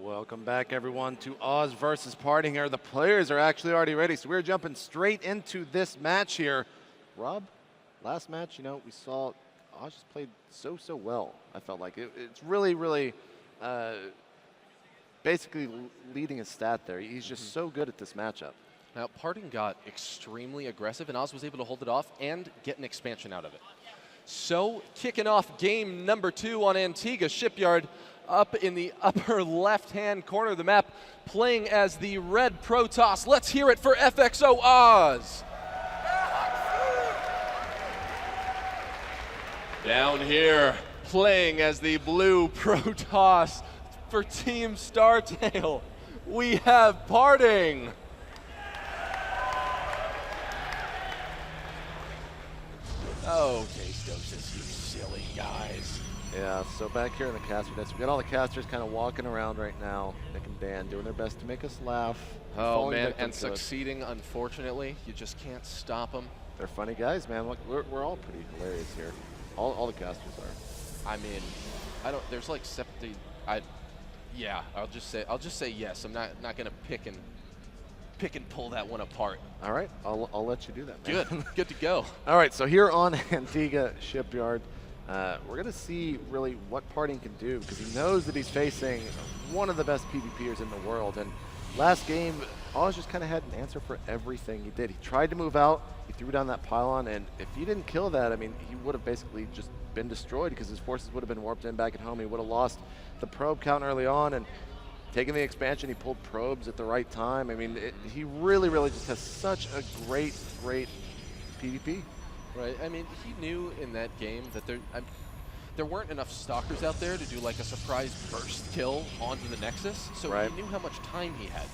Welcome back, everyone, to Oz versus Parting here. The players are actually already ready, so we're jumping straight into this match here. Rob, last match, we saw Oz just played so well. I felt like it's really basically leading his stat there. He's just so good at this matchup. Now, Parting got extremely aggressive, and Oz was able to hold it off and get an expansion out of it. So, kicking off game number 2 on Antigua Shipyard, up in the upper left-hand corner of the map, playing as the red Protoss. Let's hear it for FXOz. Down here, playing as the blue Protoss for Team Startail, we have Parting. Oh, Tastosis, you silly guys. Yeah, so back here in the caster desk, we got all the casters kind of walking around right now, Nick and Dan, doing their best to make us laugh. Oh, man, and succeeding, unfortunately. You just can't stop them. They're funny guys, man. Look, we're all pretty hilarious here. All the casters are. I mean, there's like 70, yeah, I'll just say yes. I'm not gonna pick and pull that one apart. All right, I'll let you do that, man. Good to go. All right, so here on Antigua Shipyard, we're going to see really what Parting can do, because he knows that he's facing one of the best PvPers in the world. And last game, Oz just kind of had an answer for everything he did. He tried to move out, he threw down that pylon, and if he didn't kill that, I mean, he would have basically just been destroyed, because his forces would have been warped in back at home. He would have lost the probe count early on, and taking the expansion, he pulled probes at the right time. I mean, he really just has such a great PvP. Right, I mean, he knew in that game that there weren't enough stalkers out there to do like a surprise burst kill onto the Nexus, so he knew how much time he had.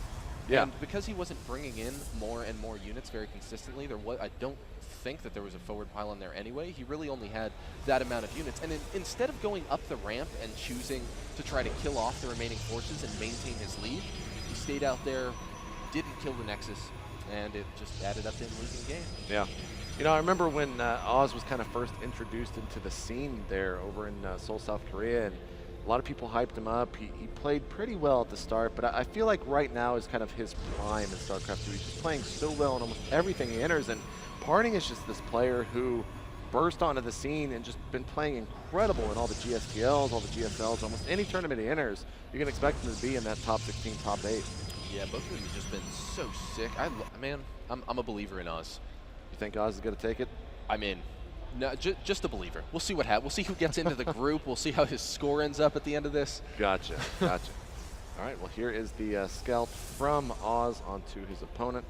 Yeah. And because he wasn't bringing in more and more units very consistently, I don't think that there was a forward pylon there anyway. He really only had that amount of units. And instead of going up the ramp and choosing to try to kill off the remaining forces and maintain his lead, he stayed out there, didn't kill the Nexus, and it just added up to him losing the game. Yeah. I remember when Oz was kind of first introduced into the scene there over in Seoul, South Korea, and a lot of people hyped him up. He played pretty well at the start, but I feel like right now is kind of his prime in StarCraft 2. He's just playing so well in almost everything he enters, and Parting is just this player who burst onto the scene and just been playing incredible in all the GSTLs, all the GSLs, almost any tournament he enters, you can expect him to be in that top 16, top 8. Yeah, both of them have just been so sick. Man, I'm a believer in Oz. You think Oz is going to take it? I'm in. No, just a believer. We'll see what happens. We'll see who gets into the group. We'll see how his score ends up at the end of this. Gotcha. All right, well, here is the scalp from Oz onto his opponent.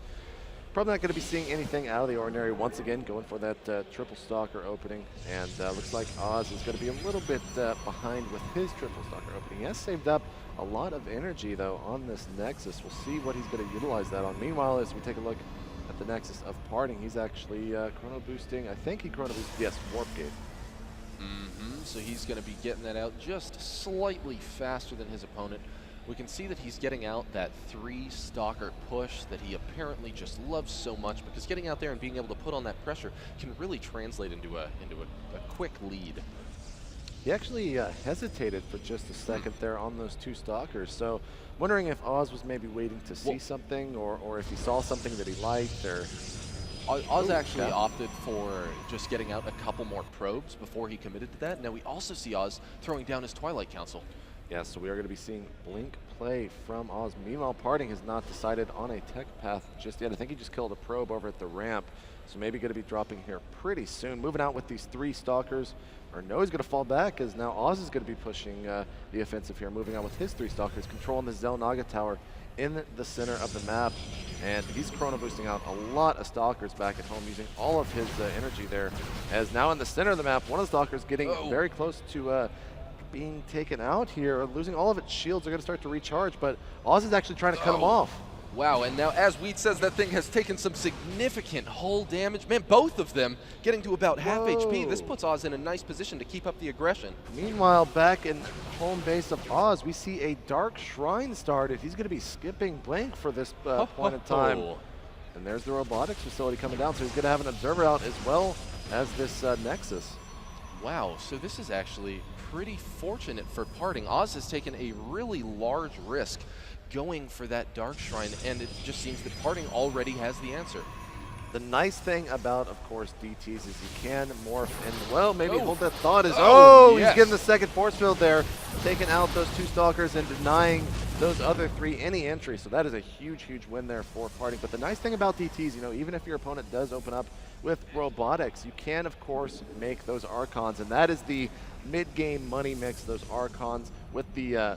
Probably not going to be seeing anything out of the ordinary. Once again, going for that triple stalker opening. And looks like Oz is going to be a little bit behind with his triple stalker opening. He has saved up a lot of energy, though, on this Nexus. We'll see what he's going to utilize that on. Meanwhile, as we take a look at the Nexus of Parting, he's actually chrono boosting. I think he chrono boosted, yes, Warp Gate. So he's going to be getting that out just slightly faster than his opponent. We can see that he's getting out that 3-stalker push that he apparently just loves so much, because getting out there and being able to put on that pressure can really translate into a quick lead. He actually hesitated for just a second there on those 2 stalkers, so wondering if Oz was maybe waiting to see something, or if he saw something that he liked, or... Oz actually opted for just getting out a couple more probes before he committed to that. Now we also see Oz throwing down his Twilight Council. Yeah, so we are going to be seeing Blink play from Oz. Meanwhile, Parting has not decided on a tech path just yet. I think he just killed a probe over at the ramp, so maybe going to be dropping here pretty soon. Moving out with these 3 stalkers, or no, he's going to fall back, as now Oz is going to be pushing the offensive here, moving out with his 3 stalkers, controlling the Zelnaga tower in the center of the map, and he's chrono boosting out a lot of stalkers back at home, using all of his energy there, as now in the center of the map, one of the stalkers getting very close to being taken out here, losing all of its shields. Are going to start to recharge, but Oz is actually trying to cut him off. Wow, and now as Wheat says, that thing has taken some significant hull damage. Man, both of them getting to about half HP. This puts Oz in a nice position to keep up the aggression. Meanwhile, back in home base of Oz, we see a Dark Shrine started. He's going to be skipping Blink for this point in time. And there's the robotics facility coming down, so he's going to have an observer out as well as this Nexus. wow, so this is actually pretty fortunate for Parting. Oz has taken a really large risk going for that Dark Shrine, and it just seems that Parting already has the answer. The nice thing about, of course, DTs is you can morph and, well, maybe hold that thought. Yes. He's getting the second force field there, taking out those 2 Stalkers and denying those other 3 any entry. So that is a huge, huge win there for Parting. But the nice thing about DTs, you know, even if your opponent does open up with robotics, you can, of course, make those Archons. And that is the mid-game money mix, those Archons with the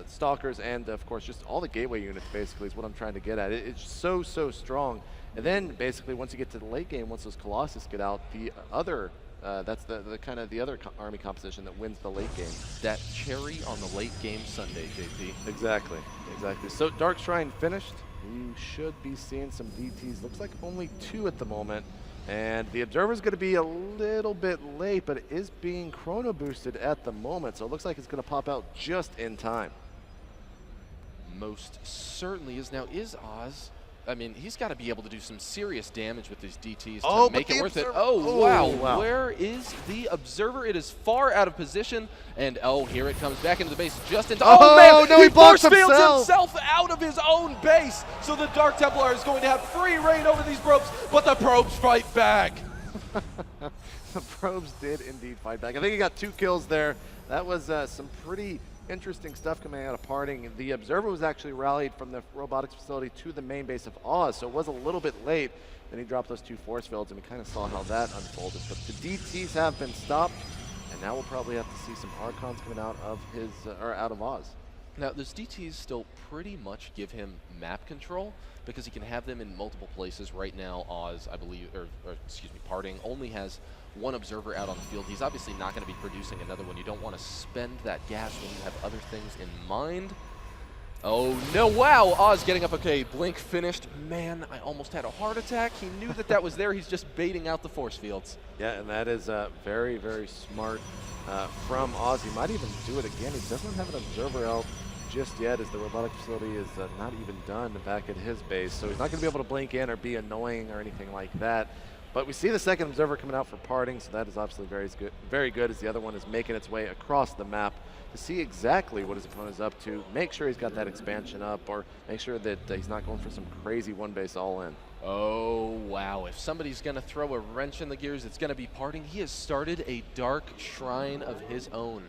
Stalkers and, of course, just all the gateway units, basically, is what I'm trying to get at. It's so, so strong. And then basically once you get to the late game, once those Colossus get out, the other, that's the kind of the other army composition that wins the late game. That cherry on the late game Sunday, JP. Exactly, exactly. So Dark Shrine finished. You should be seeing some DTs. Looks like only 2 at the moment. And the Observer's going to be a little bit late, but it is being chrono boosted at the moment. So it looks like it's going to pop out just in time. Most certainly is. Now, is Oz... I mean, he's got to be able to do some serious damage with these DTs to make it worth it. Oh, wow. Where is the Observer? It is far out of position. And, here it comes back into the base just in time. Oh, man! No, he force fields himself out of his own base. So the Dark Templar is going to have free reign over these probes, but the probes fight back. The probes did indeed fight back. I think he got 2 kills there. That was some pretty interesting stuff coming out of Parting. The Observer was actually rallied from the robotics facility to the main base of Oz, so it was a little bit late. Then he dropped those 2 force fields, and we kind of saw how that unfolded. But the DTs have been stopped, and now we'll probably have to see some Archons coming out of his out of Oz. Now, those DTs still pretty much give him map control because he can have them in multiple places. Right now, Oz, I believe, or excuse me, Parting only has 1 Observer out on the field. He's obviously not going to be producing another one. You don't want to spend that gas when you have other things in mind. Oh, no. Wow. Oz getting up. Okay, Blink finished. Man, I almost had a heart attack. He knew that that was there. He's just baiting out the force fields. Yeah, and that is very, very smart from Oz. He might even do it again. He doesn't have an Observer out just yet, as the robotic facility is not even done back at his base. So he's not going to be able to blink in or be annoying or anything like that. But we see the second Observer coming out for Parting, so that is obviously very good, as the other one is making its way across the map to see exactly what his opponent is up to, make sure he's got that expansion up, or make sure that he's not going for some crazy 1-base all-in. Oh, wow. If somebody's going to throw a wrench in the gears, it's going to be Parting. He has started a Dark Shrine of his own.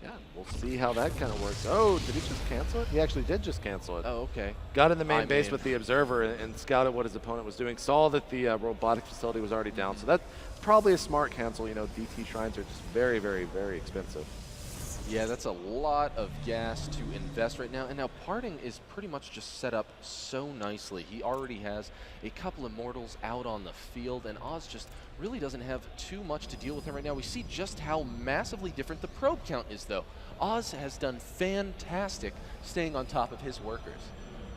Yeah, we'll see how that kind of works. Oh, did he just cancel it? He actually did just cancel it. Oh, okay. Got in the main base with the Observer and scouted what his opponent was doing. Saw that the robotic facility was already down. So that's probably a smart cancel. You know, DT shrines are just very, very, very expensive. Yeah, that's a lot of gas to invest right now. And now Parting is pretty much just set up so nicely. He already has a couple Immortals out on the field, and Oz just really doesn't have too much to deal with him right now. We see just how massively different the probe count is, though. Oz has done fantastic staying on top of his workers.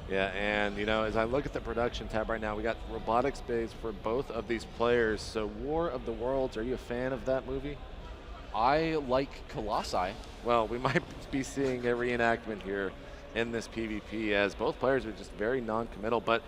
Yeah, and you know, as I look at the production tab right now, we got robotics base for both of these players. So War of the Worlds, are you a fan of that movie? I like Colossi. Well, we might be seeing a reenactment here in this PvP, as both players are just very non-committal. But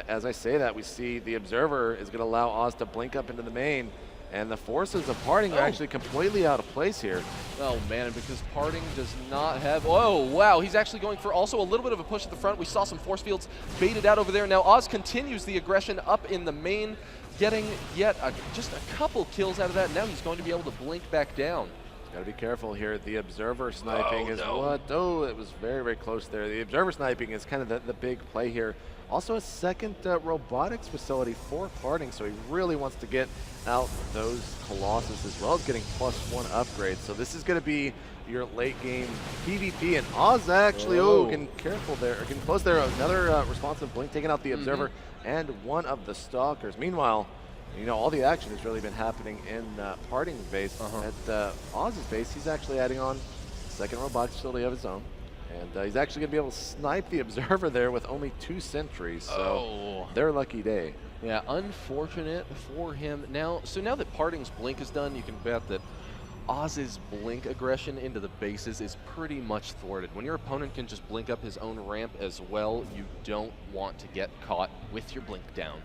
as I say that, we see the Observer is going to allow Oz to blink up into the main, and the forces of Parting are actually completely out of place here. Oh, man, and because Parting does not have... Oh, wow, he's actually going for also a little bit of a push at the front. We saw some force fields baited out over there. Now Oz continues the aggression up in the main, getting yet just a couple kills out of that. Now he's going to be able to blink back down. Got to be careful here. The Observer sniping what? Oh, it was very, very close there. The Observer sniping is kind of the big play here. Also a second robotics facility for Parting, so he really wants to get out those Colossus as well as getting +1 upgrades. So this is going to be your late game PvP, and Oz actually, getting careful there, or getting close there. Another responsive blink taking out the Observer and one of the Stalkers. Meanwhile, you know, all the action has really been happening in Parting's base. At Oz's base, he's actually adding on a second robotics facility of his own. And he's actually going to be able to snipe the Observer there with only 2 sentries. So their lucky day. Yeah, unfortunate for him. Now that Parting's blink is done, you can bet that Oz's blink aggression into the bases is pretty much thwarted. When your opponent can just blink up his own ramp as well, you don't want to get caught with your blink down.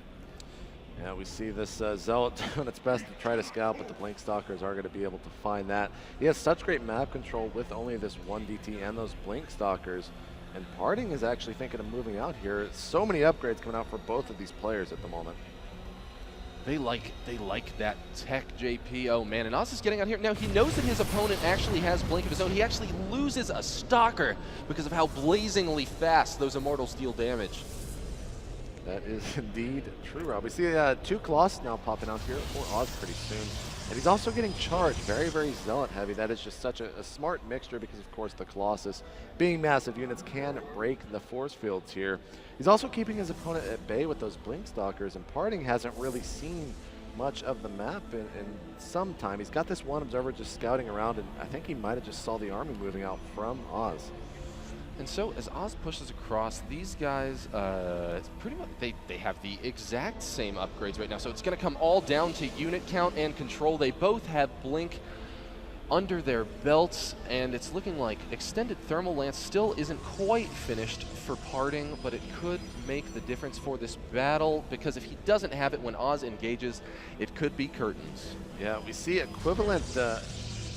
Yeah, we see this Zealot doing its best to try to scout, but the Blink Stalkers are going to be able to find that. He has such great map control with only this one DT and those Blink Stalkers. And Parting is actually thinking of moving out here. So many upgrades coming out for both of these players at the moment. They like that tech, JP. Oh man, and Oz is getting out here. Now he knows that his opponent actually has Blink of his own. He actually loses a Stalker because of how blazingly fast those Immortals deal damage. That is indeed true, Rob. We see 2 Colossus now popping out here for Oz pretty soon. And he's also getting charged, very, very Zealot heavy. That is just such a smart mixture because, of course, the Colossus, being massive units, can break the force fields here. He's also keeping his opponent at bay with those Blink Stalkers, and Parting hasn't really seen much of the map in some time. He's got this one observer just scouting around, and I think he might have just saw the army moving out from Oz. And so as Oz pushes across, these guys, pretty much, they have the exact same upgrades right now. So it's going to come all down to unit count and control. They both have Blink under their belts, and it's looking like Extended Thermal Lance still isn't quite finished for Parting, but it could make the difference for this battle, because if he doesn't have it when Oz engages, it could be curtains. Yeah, we see equivalent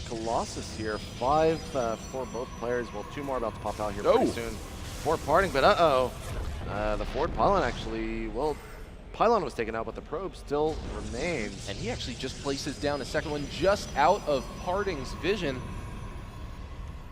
Colossus here, 5 for both players. Well, 2 more about to pop out here pretty soon for Parting, but the forward pylon actually, well, pylon was taken out, but the probe still remains. And he actually just places down a second one just out of Parting's vision.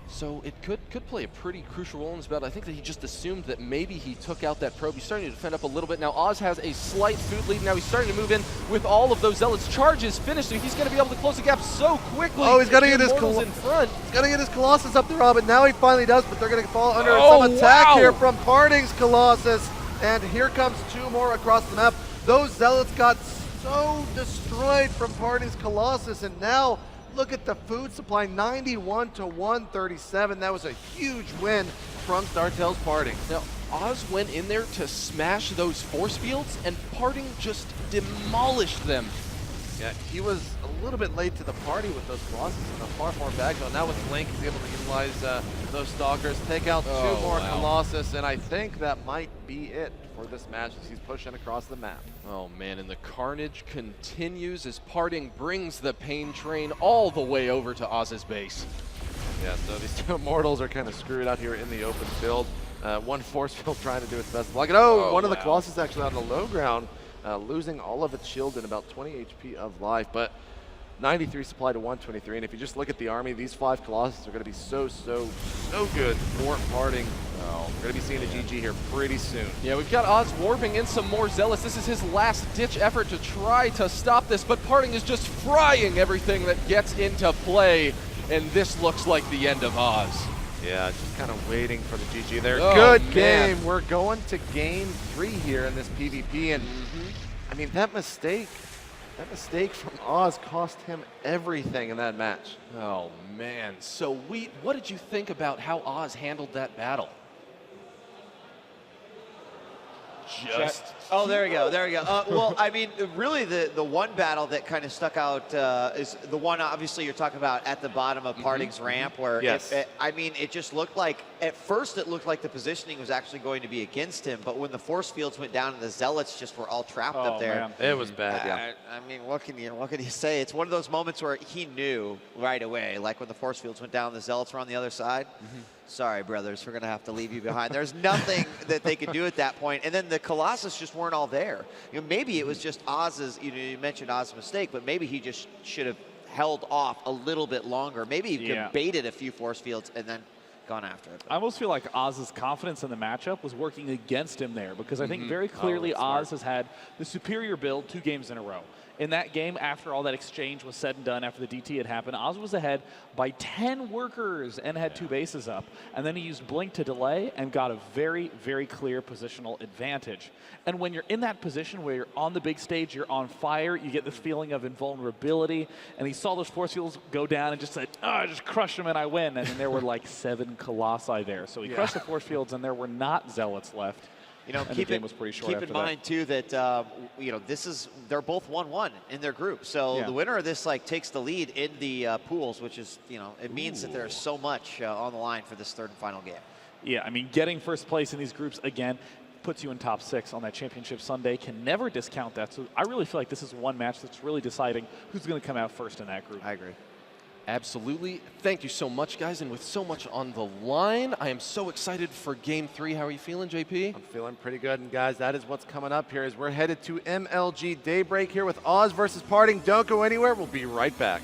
So it could play a pretty crucial role in this battle. I think that he just assumed that maybe he took out that probe. He's starting to defend up a little bit. Now Oz has a slight food lead. Now he's starting to move in with all of those Zealots. Charge is finished, so he's going to be able to close the gap so quickly. Oh, he's got to get his in front. He's got to get his Colossus up there, Rob, and now he finally does, but they're going to fall under some attack here from Parting's Colossus. And here comes 2 more across the map. Those Zealots got so destroyed from Parting's Colossus, and now look at the food supply, 91 to 137. That was a huge win from Startail's Parting. Now, Oz went in there to smash those force fields, and Parting just demolished them. Yeah, he was a little bit late to the party with those Colossus and a far more backbone. Now with Blink, he's able to utilize those Stalkers, take out 2 more Colossus, and I think that might be it for this match as he's pushing across the map. Oh man, and the carnage continues as Parting brings the pain train all the way over to Oz's base. Yeah, so these 2 Immortals are kind of screwed out here in the open field. One force field trying to do its best to block it. One of the Colossus actually on the low ground, losing all of its shield and about 20 HP of life, but 93 supply to 123. And if you just look at the army, these 5 Colossus are going to be so good for Parting. We're going to be seeing a GG here pretty soon. Yeah, we've got Oz warping in some more Zealots. This is his last-ditch effort to try to stop this, but Parting is just frying everything that gets into play, and this looks like the end of Oz. Yeah, just kind of waiting for the GG there. Good game. We're going to game 3 here in this PvP, and I mean, that mistake from Oz cost him everything in that match. Oh man, so what did you think about how Oz handled that battle? There we go. Well, I mean, really the one battle that kind of stuck out is the one, obviously, you're talking about at the bottom of Parting's ramp, where it just looked like, at first it looked like the positioning was actually going to be against him, but when the force fields went down and the Zealots just were all trapped up there. Man. It was bad, yeah. I mean, what can you say? It's one of those moments where he knew right away, like when the force fields went down, the Zealots were on the other side. Sorry, brothers, we're going to have to leave you behind. There's nothing that they could do at that point. And then the Colossus just weren't all there. Maybe it was just Oz's, you mentioned Oz's mistake, but maybe he just should have held off a little bit longer. Maybe he could have baited a few force fields and then gone after it. I almost feel like Oz's confidence in the matchup was working against him there, because I think very clearly Oz has had the superior build 2 games in a row. In that game, after all that exchange was said and done, after the DT had happened, Oz was ahead by 10 workers and had 2 bases up. And then he used Blink to delay and got a very, very clear positional advantage. And when you're in that position where you're on the big stage, you're on fire, you get this feeling of invulnerability. And he saw those force fields go down and just said, I just crushed them and I win. And then there were like 7 Colossi there. So he crushed the force fields and there were not Zealots left. Keep in mind too that they're both 1-1 in their group. So the winner of this takes the lead in the pools, which is it means that there's so much on the line for this 3rd and final game. Yeah, I mean, getting first place in these groups again. puts you in top 6 on that championship Sunday. Can never discount that. So I really feel like this is one match that's really deciding who's going to come out first in that group. I agree. Absolutely. Thank you so much, guys. And with so much on the line, I am so excited for Game 3. How are you feeling, JP? I'm feeling pretty good. And guys, that is what's coming up here as we're headed to MLG Daybreak here with Oz versus Parting. Don't go anywhere. We'll be right back.